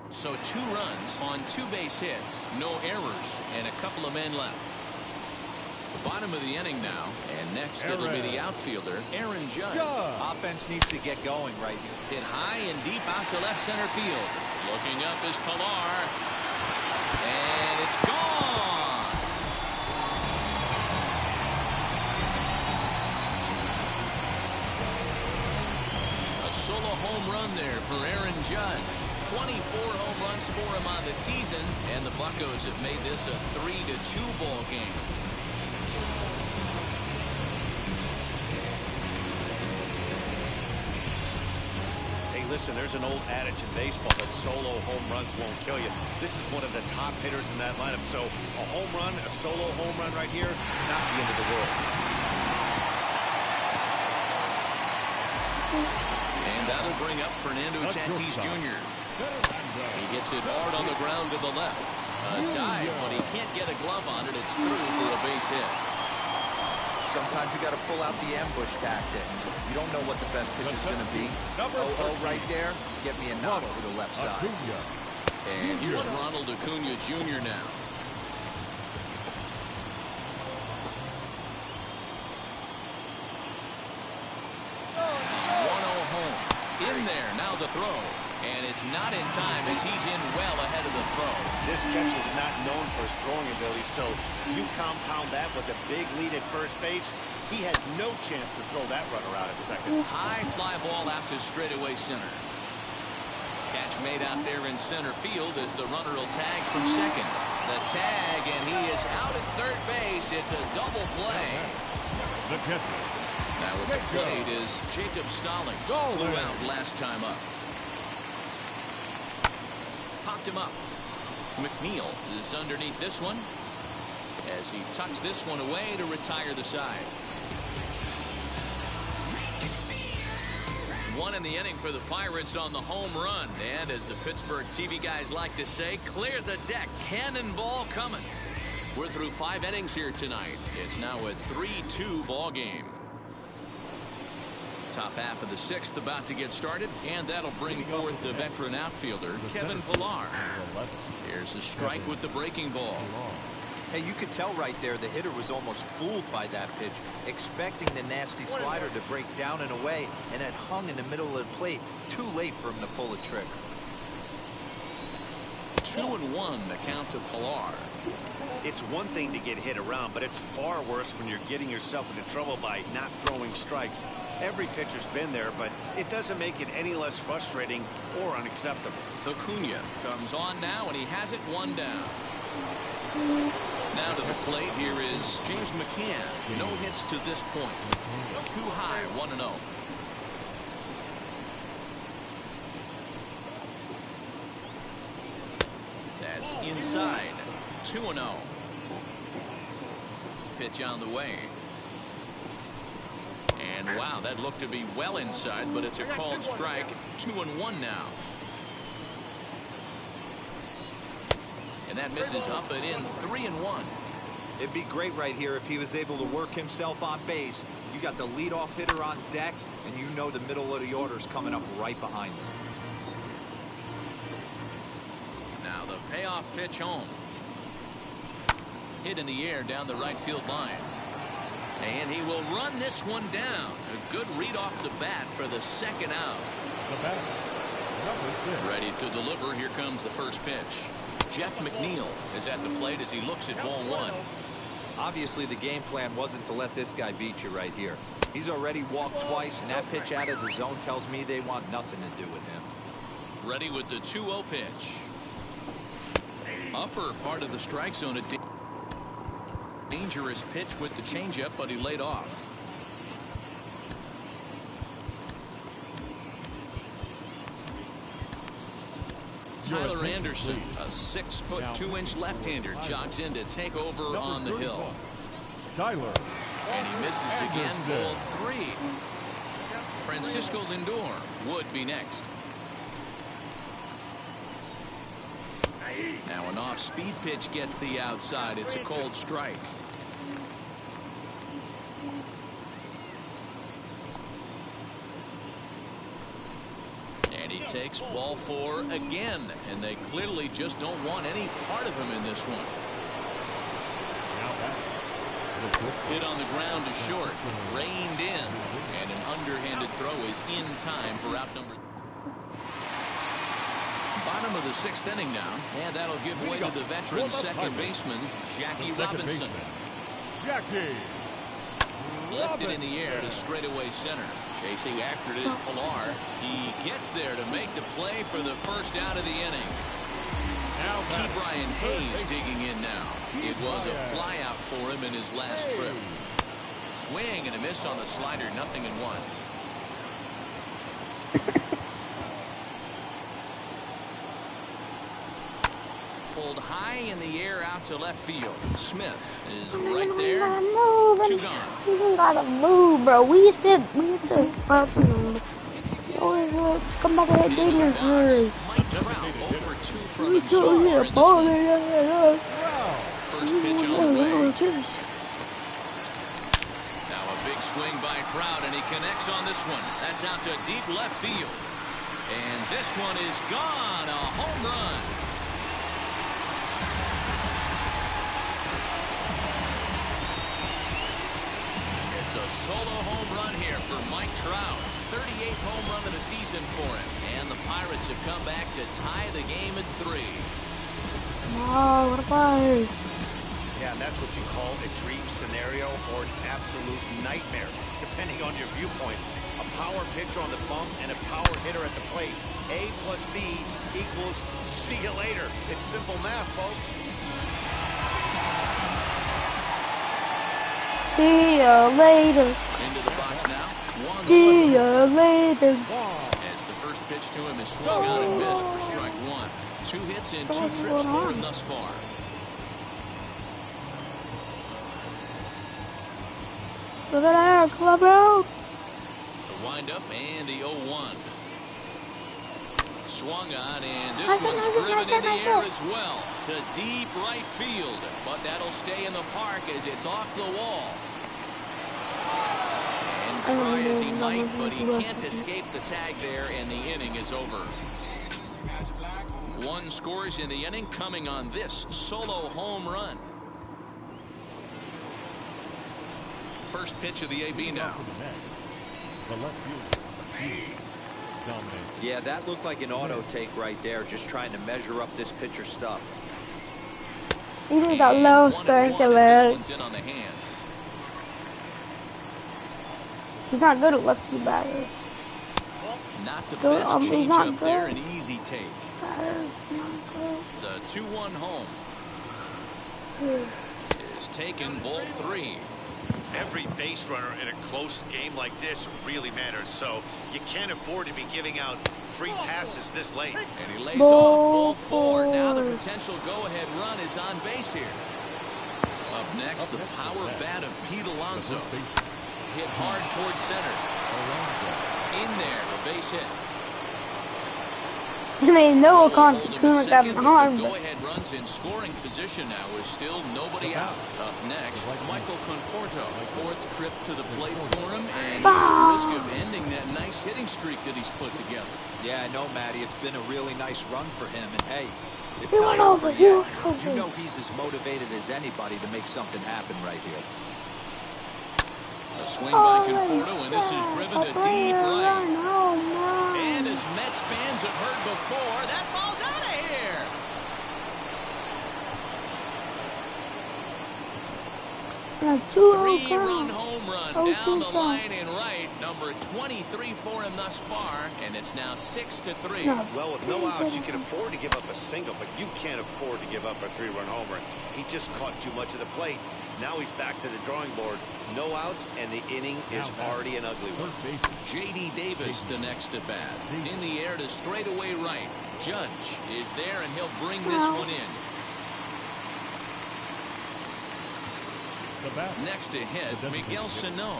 [SPEAKER 3] So 2 runs on 2 base hits, no errors, and a couple of men left. The bottom of the inning now, and next it'll be the outfielder, Aaron Judge.
[SPEAKER 4] Offense needs to get going right here.
[SPEAKER 3] Hit high and deep out to left center field. Looking up is Pilar, and it's gone. Solo home run there for Aaron Judge. 24 home runs for him on the season, and the Buccos have made this a 3-2 ball game.
[SPEAKER 5] Hey, listen, there's an old adage in baseball that solo home runs won't kill you. This is one of the top hitters in that lineup, so a home run, a solo home run right here, is not the end of the world.
[SPEAKER 3] And that'll bring up Fernando Tatis Jr. He gets it hard on the ground to the left. A dive, but he can't get a glove on it. It's through for a base hit.
[SPEAKER 4] Sometimes you got to pull out the ambush tactic. You don't know what the best pitch is going to be. Right there. Get me a knock to the left side.
[SPEAKER 3] And here's Ronald Acuna Jr. now. In there, now the throw. And it's not in time as he's in well ahead of the throw.
[SPEAKER 5] This catcher is not known for his throwing ability, so you compound that with a big lead at first base. He had no chance to throw that runner out at second.
[SPEAKER 3] High fly ball out to straightaway center. Catch made out there in center field as the runner will tag from second. The tag, and he is out at third base. It's a double play.
[SPEAKER 7] The catcher.
[SPEAKER 3] Now with the plate is Jacob Stallings. Flew out last time up. Popped him up. McNeil is underneath this one as he tucks this one away to retire the side. 1 in the inning for the Pirates on the home run. And as the Pittsburgh TV guys like to say, clear the deck. Cannonball coming. We're through 5 innings here tonight. It's now a 3-2 ball game. Top half of the 6th about to get started, and that'll bring forth the veteran outfielder, Kevin Pilar. Here's a strike with the breaking ball.
[SPEAKER 4] Hey, you could tell right there the hitter was almost fooled by that pitch, expecting the nasty slider to break down and away, and it hung in the middle of the plate. Too late for him to pull the trigger.
[SPEAKER 3] 2-1 the count to Pilar.
[SPEAKER 5] It's one thing to get hit around, but it's far worse when you're getting yourself into trouble by not throwing strikes. Every pitcher's been there, but it doesn't make it any less frustrating or unacceptable.
[SPEAKER 3] Acuna comes on now, and he has it 1 down. Now to the plate, here is James McCann. No hits to this point. Too high, 1-0. That's inside, 2-0. Pitch on the way. And wow, that looked to be well inside, but it's a called strike. 2-1 now. And that misses up and in. 3-1.
[SPEAKER 4] It'd be great right here if he was able to work himself on base. You got the leadoff hitter on deck, and you know the middle of the order is coming up right behind him.
[SPEAKER 3] payoff pitch home. Hit in the air down the right field line. And he will run this one down. A good read off the bat for the second out.
[SPEAKER 7] The batter, number 6.
[SPEAKER 3] Ready to deliver. Here comes the first pitch. Jeff McNeil is at the plate as he looks at ball 1.
[SPEAKER 4] Obviously, the game plan wasn't to let this guy beat you right here. He's already walked twice, and that pitch out of the zone tells me they want nothing to do with him.
[SPEAKER 3] Ready with the 2-0 pitch. Upper part of the strike zone. A dangerous pitch with the changeup, but he laid off. Tyler Anderson, a 6'2" left-hander, jogs in to take over on the hill.
[SPEAKER 7] Tyler.
[SPEAKER 3] And he misses again, ball 3. Francisco Lindor would be next. Now an off-speed pitch gets the outside. It's a cold strike. And he takes ball 4 again, and they clearly just don't want any part of him in this one. Hit on the ground to short, reined in, and an underhanded throw is in time for out number. Bottom of the 6th inning now, and that'll give way to the veteran second baseman, Jackie Robinson.
[SPEAKER 7] Jackie.
[SPEAKER 3] Lifted in the air to straightaway center. Chasing after it is Pilar. He gets there to make the play for the first out of the inning. Ke'Bryan Hayes digging in now. It was a fly out for him in his last trip. Swing and a miss on the slider, 0-1. Pulled high in the air out to left field. Smith is right there. 2 gone.
[SPEAKER 1] You gotta move, bro. We used to come back to that dangerous room.
[SPEAKER 3] Mike Trout over 2 from him so far in this one. First pitch on the way. Now a big swing by Trout, and he connects on this one. That's out to deep left field. And this one is gone. A home run. It's a solo home run here for Mike Trout. 38th home run of the season for him. And the Pirates have come back to tie the game at 3.
[SPEAKER 1] Oh, what a fire.
[SPEAKER 5] Yeah, and that's what you call a dream scenario or an absolute nightmare, depending on your viewpoint. A power pitcher on the bump and a power hitter at the plate. A plus B equals see you later. It's simple math, folks.
[SPEAKER 1] See you later.
[SPEAKER 3] Into the box now.
[SPEAKER 1] See you later.
[SPEAKER 3] As the first pitch to him is swung out and missed for strike 1. 2 hits and 2 trips for him thus far.
[SPEAKER 1] Look at that, club out.
[SPEAKER 3] The windup and the 0-1. Swung on, and this one's driven in the air as well to deep right field. But that'll stay in the park as it's off the wall. And try as he might, but he can't escape the tag there, and the inning is over. 1 scores in the inning, coming on this solo home run. First pitch of the AB now.
[SPEAKER 7] The left field.
[SPEAKER 4] Yeah, that looked like an auto take right there, just trying to measure up this pitcher's stuff.
[SPEAKER 1] Even got low strength of it. He's not good at lefty batters.
[SPEAKER 3] Not the best change up there, an easy take. The 2-1 home is taken, ball 3.
[SPEAKER 5] Every base runner in a close game like this really matters, so you can't afford to be giving out free passes this late.
[SPEAKER 3] And he lays off ball 4. Now the potential go-ahead run is on base here. Up next, the power bat of Pete Alonso. Hit hard towards center. In there, the base hit.
[SPEAKER 1] I mean, no account
[SPEAKER 3] Hold him
[SPEAKER 1] Kuna
[SPEAKER 3] at
[SPEAKER 1] got
[SPEAKER 3] second, but
[SPEAKER 1] harmed.
[SPEAKER 3] the go-ahead runs in scoring position now with still nobody out. Up next, Michael Conforto. Fourth trip to the plate for him, and he's at risk of ending that nice hitting streak that he's put together.
[SPEAKER 4] Yeah, I know, Matty. It's been a really nice run for him. And, hey, it's
[SPEAKER 1] He
[SPEAKER 4] not
[SPEAKER 1] went
[SPEAKER 4] over
[SPEAKER 1] over,
[SPEAKER 4] yet.
[SPEAKER 1] he went over.
[SPEAKER 4] You know he's as motivated as anybody to make something happen right here.
[SPEAKER 3] A swing by Conforto, and this is driven to deep right.
[SPEAKER 1] No, no.
[SPEAKER 3] And as Mets fans have heard before, that ball's out of here. Three-run home run down the line in right. Number 23 for him thus far, and it's now 6-3.
[SPEAKER 5] Well, with no outs, you can afford to give up a single, but you can't afford to give up a three-run homer. He just caught too much of the plate. Now he's back to the drawing board. No outs, and the inning is already an ugly one.
[SPEAKER 3] J.D. Davis, the next at bat. In the air to straightaway right. Judge is there, and he'll bring this one in. Next to hit, Miguel Sano.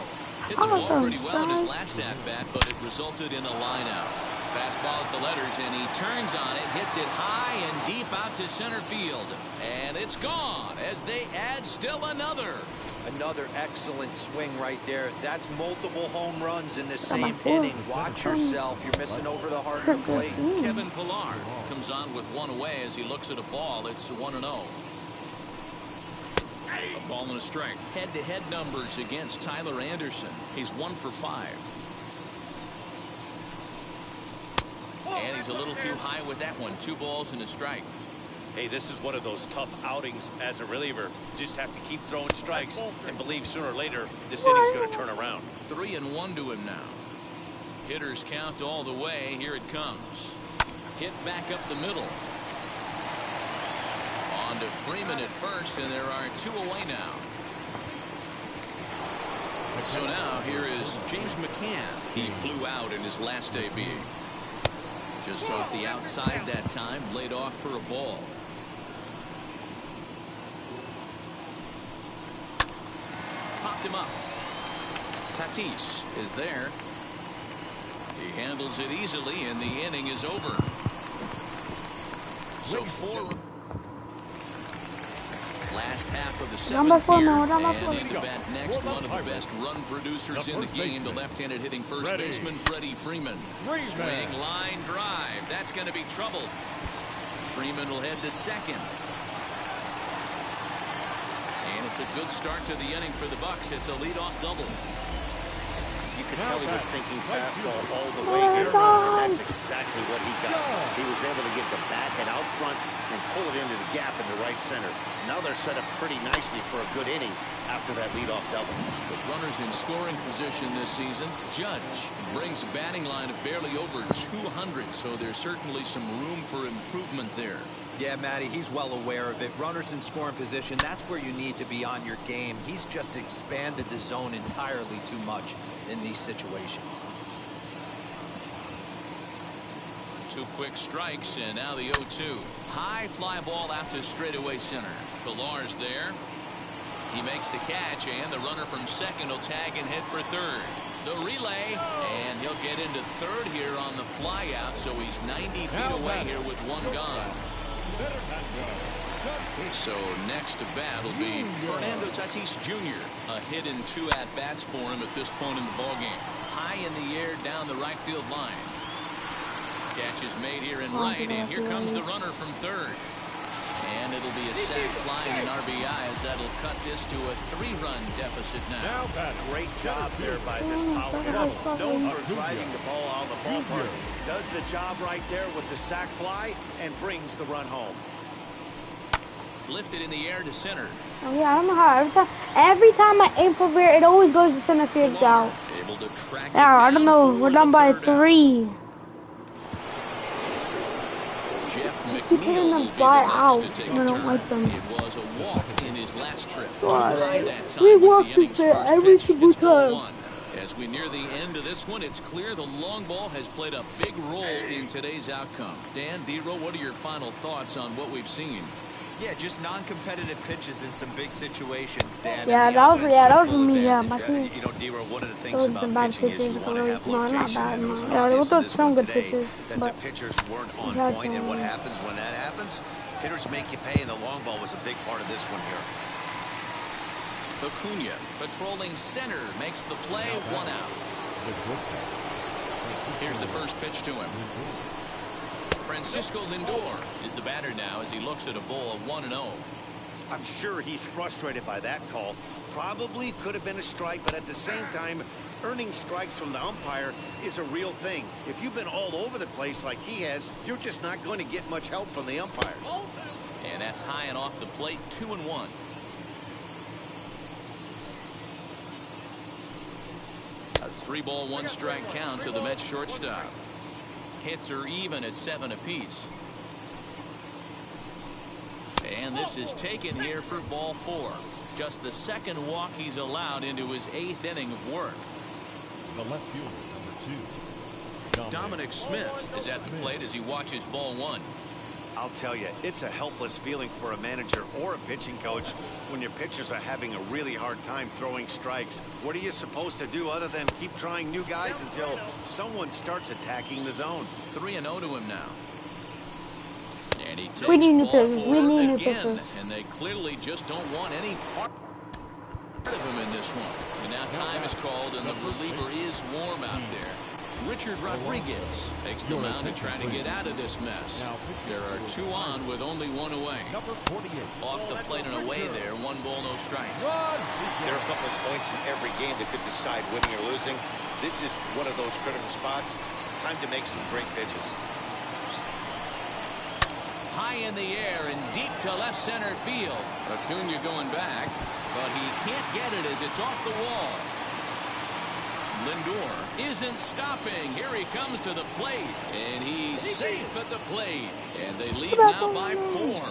[SPEAKER 3] Hit the ball pretty well in his last at-bat, but it resulted in a line-out. Fastball at the letters, and he turns on it, hits it high and deep out to center field. And it's gone as they add still another.
[SPEAKER 4] Another excellent swing right there. That's multiple home runs in the same inning. Watch yourself. You're missing over the heart of the plate.
[SPEAKER 3] Kevin Pillar comes on with one away as he looks at a ball. It's 1-0. A ball and a strike. Head-to-head numbers against Tyler Anderson. He's 1 for 5. And he's a little too high with that one. 2 balls and a strike.
[SPEAKER 5] Hey, this is one of those tough outings as a reliever. You just have to keep throwing strikes and believe sooner or later this inning's going to turn around.
[SPEAKER 3] 3-1 to him now. Hitters count all the way. Here it comes. Hit back up the middle. On to Freeman at first, and there are 2 away now. So now here is James McCann. He flew out in his last debut. Just off the outside that time, laid off for a ball. Popped him up. Tatis is there. He handles it easily, and the inning is over. So 4. Last half of the 7th here, and into bat next, one of the best run producers in the game, the left-handed hitting first baseman, Freddie Freeman. Swing, line, drive. That's going to be trouble. Freeman will head to second. And it's a good start to the inning for the Bucks. It's a leadoff double.
[SPEAKER 5] You could tell he was thinking fastball all the way here, and that's exactly what he got. He was able to get the bat head out front and pull it into the gap in the right center. Now they're set up pretty nicely for a good inning after that leadoff double.
[SPEAKER 3] With runners in scoring position this season, Judge brings a batting line of barely over 200, so there's certainly some room for improvement there.
[SPEAKER 4] Yeah, Matty, he's well aware of it. Runners in scoring position, that's where you need to be on your game. He's just expanded the zone entirely too much in these situations.
[SPEAKER 3] 2 quick strikes, and now the 0-2. High fly ball out to straightaway center. Pillar's there. He makes the catch, and the runner from second will tag and head for third. The relay, and he'll get into third here on the fly out, so he's 90 feet away here with 1 gone. So next to bat will be Fernando Tatis Jr. A hit in 2 at-bats for him at this point in the ballgame. High in the air down the right field line. Catch is made here in right, and here comes the runner from third. And it'll be a sac fly and an RBI as that'll cut this to a 3-run deficit now.
[SPEAKER 5] Great job there by this power hitter. Known for driving the ball out of the ballpark. Does the job right there with the sac fly and brings the run home.
[SPEAKER 3] Lifted in the air to center.
[SPEAKER 1] Oh yeah, I don't know how. Every time I aim for beer, it always goes to center field out.
[SPEAKER 3] Able to track it
[SPEAKER 1] Yeah, I don't know.
[SPEAKER 3] down
[SPEAKER 1] We're down by
[SPEAKER 3] for the
[SPEAKER 1] 3.
[SPEAKER 3] Jeff
[SPEAKER 1] Keep hitting
[SPEAKER 3] McNeil will
[SPEAKER 1] them
[SPEAKER 3] be
[SPEAKER 1] fly
[SPEAKER 3] the
[SPEAKER 1] out.
[SPEAKER 3] next to take
[SPEAKER 1] I
[SPEAKER 3] a
[SPEAKER 1] don't
[SPEAKER 3] turn.
[SPEAKER 1] like them.
[SPEAKER 3] It was a walk in his last trip.
[SPEAKER 1] God,
[SPEAKER 3] That time
[SPEAKER 1] we
[SPEAKER 3] with
[SPEAKER 1] walk
[SPEAKER 3] the inning's
[SPEAKER 1] there
[SPEAKER 3] first
[SPEAKER 1] every
[SPEAKER 3] pitch,
[SPEAKER 1] single
[SPEAKER 3] it's ball
[SPEAKER 1] time.
[SPEAKER 3] 1. As we near the end of this one, it's clear the long ball has played a big role in today's outcome. Dan, D-Row, what are your final thoughts on what we've seen?
[SPEAKER 4] Yeah, just non-competitive pitches in some big situations, Dan.
[SPEAKER 1] Yeah, that was me. Yeah, my team.
[SPEAKER 4] You know, D-Row, one of the things
[SPEAKER 1] Those
[SPEAKER 4] about
[SPEAKER 1] are bad
[SPEAKER 4] pitching is
[SPEAKER 1] pitches.
[SPEAKER 4] you want to have location,
[SPEAKER 1] Not bad.
[SPEAKER 4] and it was
[SPEAKER 1] Yeah,
[SPEAKER 4] obvious
[SPEAKER 1] there
[SPEAKER 4] in
[SPEAKER 1] was
[SPEAKER 4] this
[SPEAKER 1] some
[SPEAKER 4] one
[SPEAKER 1] good
[SPEAKER 4] today
[SPEAKER 1] pitches,
[SPEAKER 4] that the
[SPEAKER 1] but
[SPEAKER 4] pitchers weren't on
[SPEAKER 1] that's
[SPEAKER 4] point. And what happens when that happens? Hitters make you pay, and the long ball was a big part of this one here.
[SPEAKER 3] Acuna patrolling center makes the play, 1 out. Here's the first pitch to him. Francisco Lindor is the batter now as he looks at a ball of 1-0.
[SPEAKER 5] I'm sure he's frustrated by that call. Probably could have been a strike, but at the same time, earning strikes from the umpire is a real thing. If you've been all over the place like he has, you're just not going to get much help from the umpires.
[SPEAKER 3] And that's high and off the plate, 2-1. A 3-ball, 1-strike count to the Mets shortstop. Hits are even at 7 apiece. And this is taken here for ball 4. Just the second walk he's allowed into his 8th inning of work.
[SPEAKER 7] The left fielder, number 2.
[SPEAKER 3] Dominic Smith is at the plate as he watches ball 1.
[SPEAKER 5] I'll tell you, it's a helpless feeling for a manager or a pitching coach when your pitchers are having a really hard time throwing strikes. What are you supposed to do other than keep trying new guys until someone starts attacking the zone?
[SPEAKER 3] 3-0 to him now. And he takes
[SPEAKER 1] We need new
[SPEAKER 3] ball
[SPEAKER 1] pitchers.
[SPEAKER 3] 4
[SPEAKER 1] We need new
[SPEAKER 3] again,
[SPEAKER 1] pitchers.
[SPEAKER 3] and they clearly just don't want any part of him in this one. And now time is called, and the reliever is warm out there. Richard Rodriguez takes the mound to try to get out of this mess. There are 2 on with only 1 away.
[SPEAKER 7] Number 48.
[SPEAKER 3] Off the plate and away there, 1 ball, no strikes.
[SPEAKER 8] There are a couple of points in every game that could decide winning or losing. This is one of those critical spots. Time to make some great pitches.
[SPEAKER 3] High in the air and deep to left center field. Acuna going back, but he can't get it as it's off the wall. Lindor isn't stopping. Here he comes to the plate, and he's safe at the plate. And they lead now by 4.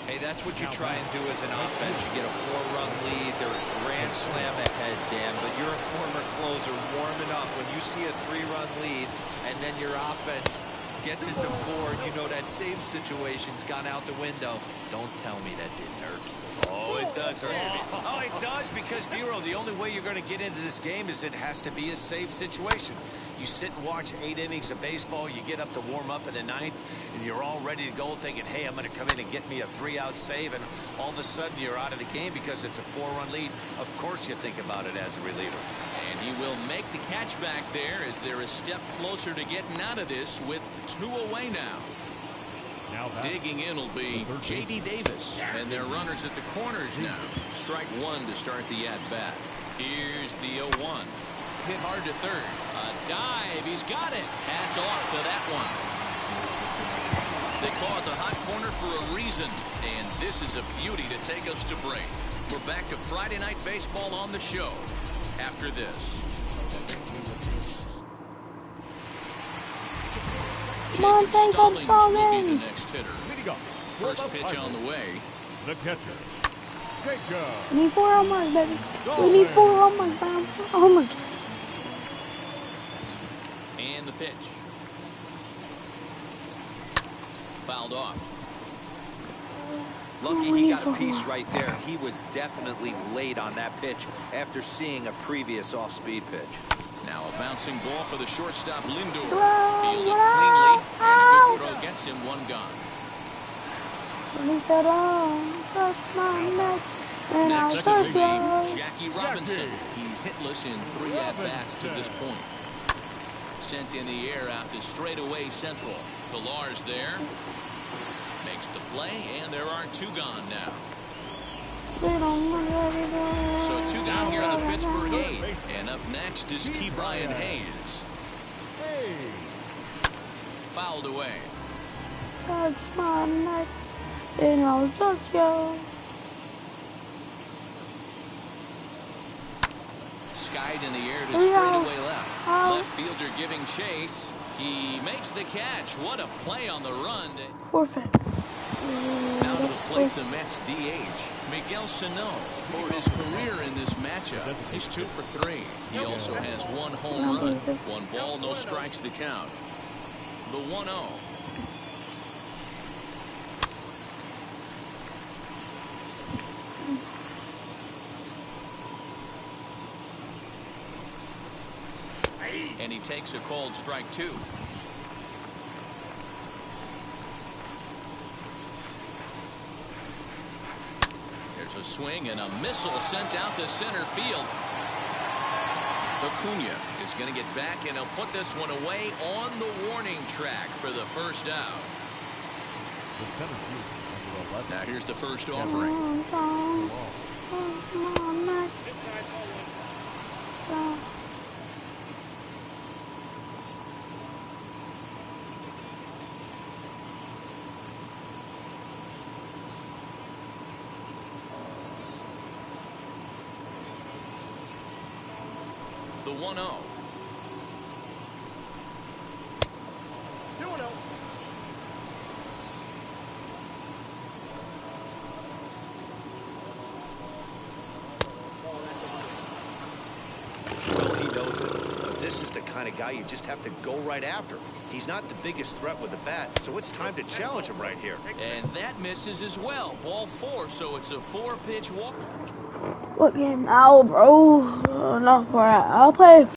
[SPEAKER 4] Hey, that's what you try and do as an offense. You get a 4-run lead. They're a grand slam ahead, Dan, but you're a former closer warming up. When you see a 3-run lead and then your offense gets it to 4, you know that save situation's gone out the window. Don't tell me that didn't hurt you.
[SPEAKER 5] Oh, it does hurt. Oh, it does, because, D-Row, the only way you're going to get into this game is it has to be a save situation. You sit and watch 8 innings of baseball, you get up to warm up in the 9th, and you're all ready to go thinking, hey, I'm going to come in and get me a 3-out save, and all of a sudden you're out of the game because it's a 4-run lead. Of course you think about it as a reliever.
[SPEAKER 3] And he will make the catch back there as they're a step closer to getting out of this with 2 away now. Digging in will be J.D. Davis, and their runners at the corners now. Strike 1 to start the at-bat. Here's the 0-1. Hit hard to third. A dive. He's got it. Hats off to that one. They call it the hot corner for a reason, and this is a beauty to take us to break. We're back to Friday Night Baseball on the show after this.
[SPEAKER 1] Come on,
[SPEAKER 3] Jacob
[SPEAKER 1] Jacob
[SPEAKER 3] Stallings will be
[SPEAKER 1] Stallings.
[SPEAKER 3] the next hitter. First pitch on the way.
[SPEAKER 7] The catcher, Jacob.
[SPEAKER 1] We need 4 homers, baby. We need 4 homers, man. Homers.
[SPEAKER 3] And the pitch. Fouled off.
[SPEAKER 4] Lucky he got a piece right there. He was definitely late on that pitch after seeing a previous off-speed pitch.
[SPEAKER 3] Now a bouncing ball for the shortstop, Lindor.
[SPEAKER 1] Whoa,
[SPEAKER 3] Fielded
[SPEAKER 1] whoa,
[SPEAKER 3] cleanly, and a good
[SPEAKER 1] ow.
[SPEAKER 3] throw gets him 1 gone.
[SPEAKER 1] Leave it on. Touch my neck. And I'll
[SPEAKER 3] Next
[SPEAKER 1] touch
[SPEAKER 3] will be
[SPEAKER 1] yours.
[SPEAKER 3] Jackie Robinson. He's hitless in 3 at-bats to this point. Sent in the air out to straightaway central. Pilar's there. Makes the play, and there are 2 gone now. So 2 down here in the Pittsburgh 8th. And up next is Ke'Bryan Hayes. Fouled away.
[SPEAKER 1] Touch my neck. And I'll touch yours.
[SPEAKER 3] Skied in the air to straightaway left. Left fielder giving chase. He makes the catch. What a play on the run.
[SPEAKER 1] Forfeit.
[SPEAKER 3] Now to the plate, the Mets DH, Miguel Sano, for his career in this matchup. He's 2 for 3. He also has 1 home run. 1 ball, no strikes to count. The 1-0. he takes a called strike 2. There's a swing and a missile sent out to center field. Acuna is going to get back, and he'll put this one away on the warning track for the first out.
[SPEAKER 7] The center fielder, number 11.
[SPEAKER 3] Now here's the first offering. The 1-0.
[SPEAKER 5] Well, he knows it, but this is the kind of guy you just have to go right after. He's not the biggest threat with the bat, so it's time to challenge him right here.
[SPEAKER 3] And that misses as well. Ball 4, so it's a 4-pitch walk.
[SPEAKER 1] What game now, bro? Not for I'll play